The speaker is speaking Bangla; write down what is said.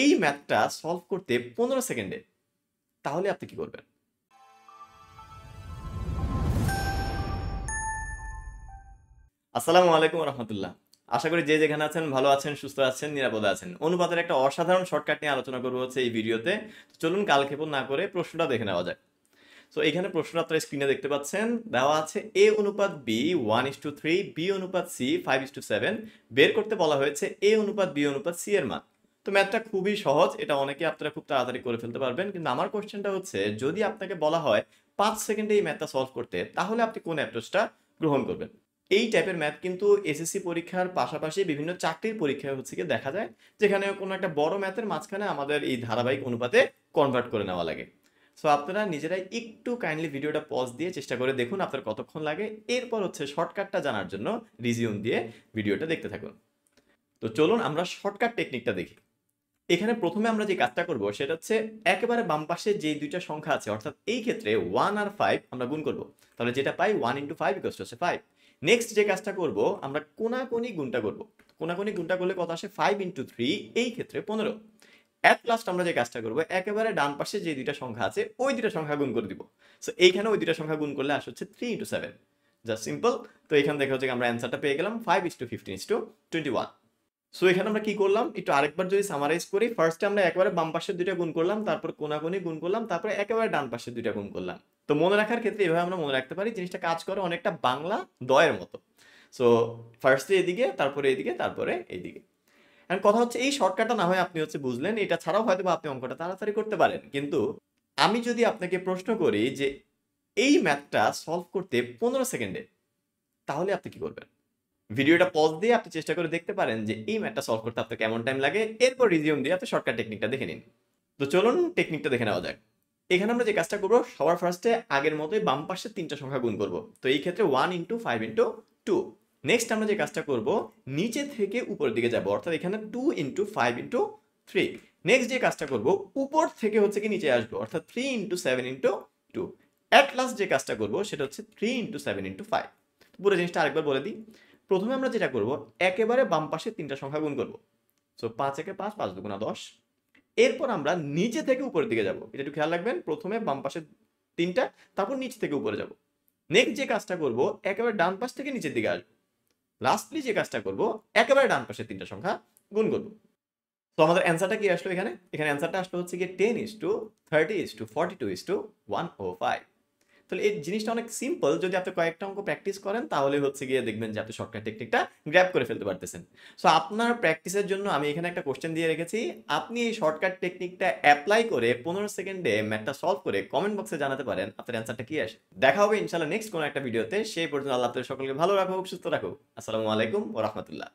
এই ম্যাথটা সলভ করতে 15 সেকেন্ডে, তাহলে আপনি কি করবেন? আসসালামু আলাইকুম রহমতুল্লাহ। আশা করি যে যেখানে আছেন ভালো আছেন, সুস্থ আছেন, নিরাপদে আছেন। অনুপাতের একটা অসাধারণ শর্টকাট নিয়ে আলোচনা করবো হচ্ছে এই ভিডিওতে। তো চলুন কালক্ষেপণ না করে প্রশ্নটা দেখে নেওয়া যায়। সো এখানে প্রশ্নটা আপনারা স্ক্রিনে দেখতে পাচ্ছেন, দেওয়া আছে এ অনুপাত বি 1:3, বি অনুপাত সি 5:7। বের করতে বলা হয়েছে এ অনুপাত বি অনুপাত সি এর মান। তো ম্যাথটা খুবই সহজ, এটা অনেকে আপনারা খুব তাড়াতাড়ি করে ফেলতে পারবেন। কিন্তু আমার কোশ্চেনটা হচ্ছে, যদি আপনাকে বলা হয় 5 সেকেন্ডে এই ম্যাথটা সলভ করতে, তাহলে আপনি কোন অ্যাপ্রোচটা গ্রহণ করবেন? এই টাইপের ম্যাথ কিন্তু এসএসসি পরীক্ষার পাশাপাশি বিভিন্ন চাকরির পরীক্ষায় হচ্ছে গিয়ে দেখা যায়, যেখানে কোনো একটা বড় ম্যাথের মাঝখানে আমাদের এই ধারাবাহিক অনুপাতে কনভার্ট করে নেওয়া লাগে। সো আপনারা নিজেরাই একটু কাইন্ডলি ভিডিওটা পজ দিয়ে চেষ্টা করে দেখুন আপনার কতক্ষণ লাগে। এরপর হচ্ছে শর্টকাটটা জানার জন্য রিজিউম দিয়ে ভিডিওটা দেখতে থাকুন। তো চলুন আমরা শর্টকাট টেকনিকটা দেখি। এখানে প্রথমে আমরা যে কাজটা করব সেটা হচ্ছে, একেবারে বাম পাশে যে দুইটা সংখ্যা আছে, অর্থাৎ এই ক্ষেত্রে 1 আর 5 আমরা গুণ করব। তাহলে যেটা পাই 1 × 5 = 5। নেক্সট যে কাজটা করব, আমরা কোনাকুনি গুণটা করব। কোনাকুনি গুণটা করলে কত আসে? 5 × 3, এই ক্ষেত্রে 15। এট লাস্ট আমরা যে কাজটা করব, একেবারে ডান পাশে যে দুইটা সংখ্যা আছে ওই দুইটা সংখ্যা গুণ করে দিব। সো এইখানে ওই দুইটা সংখ্যা গুণ করলে আসে হচ্ছে 3 × 7। Just simple. তো এখান থেকে হচ্ছে আমরা অ্যান্সারটা পেয়ে গেলাম 5:15:21। সো এখানে আমরা কি করলাম একটু আরেকবার যদি সামারাইজ করি, ফার্স্টে আমরা একেবারে বাম পাশের দুইটা গুণ করলাম, তারপর কোনাকুনি গুণ করলাম, তারপরে একেবারে ডান পাশের দুইটা গুণ করলাম। তো মনে রাখার ক্ষেত্রে এভাবে আমরা মনে রাখতে পারি, জিনিসটা কাজ করে অনেকটা বাংলা দয়ের মতো। সো ফার্স্টে এদিকে, তারপরে এদিকে, তারপরে এইদিকে। এখন কথা হচ্ছে, এই শর্টকাটটা না হয় আপনি হচ্ছে বুঝলেন, এটা ছাড়াও হয়তো বা আপনি অঙ্কটা তাড়াতাড়ি করতে পারেন। কিন্তু আমি যদি আপনাকে প্রশ্ন করি যে এই ম্যাথটা সলভ করতে 15 সেকেন্ডে, তাহলে আপনি কি করবেন? ভিডিওটা পজ দিয়ে আপনি চেষ্টা করে দেখতে পারেন যে এই ম্যাথটা সলভ করতে আপনার কেমন টাইম লাগে। এরপর রিজিউম দিয়ে আপনি শর্টকাট টেকনিকটা দেখে নিন। তো চলুন টেকনিকটা দেখে নেওয়া যাক। এখানে আমরা যে কাজটা করবো, সবার ফার্স্টে আগের মতোই বাম পাশে তিনটা সংখ্যা গুণ করব। তো এই ক্ষেত্রে 1 × 5 × 2। নেক্সট আমরা যে কাজটা করব, নিচে থেকে উপরের দিকে যাব, অর্থাৎ এখানে 2 × 5 × 3। নেক্সট যে কাজটা করব, উপর থেকে হচ্ছে কি নিচে আসবো, অর্থাৎ 3 × 7 × 2। এট লাস্ট যে কাজটা করব সেটা হচ্ছে 3 × 7 × 5। পুরো জিনিসটা আরেকবার বলে দিই। প্রথমে আমরা যেটা করব, একেবারে বাম পাশে তিনটা সংখ্যা গুণ করব। সো 5 × 5 = 5, 5 × 10। এরপর আমরা নিচে থেকে উপরের দিকে যাব, এটা একটু খেয়াল রাখবেন। প্রথমে বাম পাশে তিনটা, তারপর নিচ থেকে উপরে যাব। নেক্সট যে কাজটা করব, একেবারে ডান পাশ থেকে নিচের দিকে আসবো। লাস্টলি যে কাজটা করব, একেবারে ডান পাশে তিনটা সংখ্যা গুণ করব। তো আমাদের অ্যান্সারটা কি আসলো? এখানে অ্যান্সারটা আসলো হচ্ছে গিয়ে 10:30:40:42:105। তাহলে এই জিনিসটা অনেক সিম্পল। যদি আপনি কয়েকটা অঙ্ক প্র্যাকটিস করেন, তাহলে হচ্ছে গিয়ে দেখবেন যে আপনি শর্টকাট টেকনিকটা গ্র্যাব করে ফেলতে পারতেছেন। সো আপনার প্র্যাকটিসের জন্য আমি এখানে একটা কোশ্চেন দিয়ে রেখেছি। আপনি এই শর্টকাট টেকনিকটা অ্যাপ্লাই করে 15 সেকেন্ডে ম্যাথটা সলভ করে কমেন্ট বক্সে জানাতে পারেন আপনার অ্যান্সারটা কি আসে। দেখা হবে ইনশাআল্লাহ নেক্সট কোনো একটা ভিডিওতে। সেই পর্যন্ত আল্লাহ আপনাদের সকলকে ভালো রাখুক, সুস্থ রাখুক। আসসালামু আলাইকুম ওয়া রাহমাতুল্লাহ।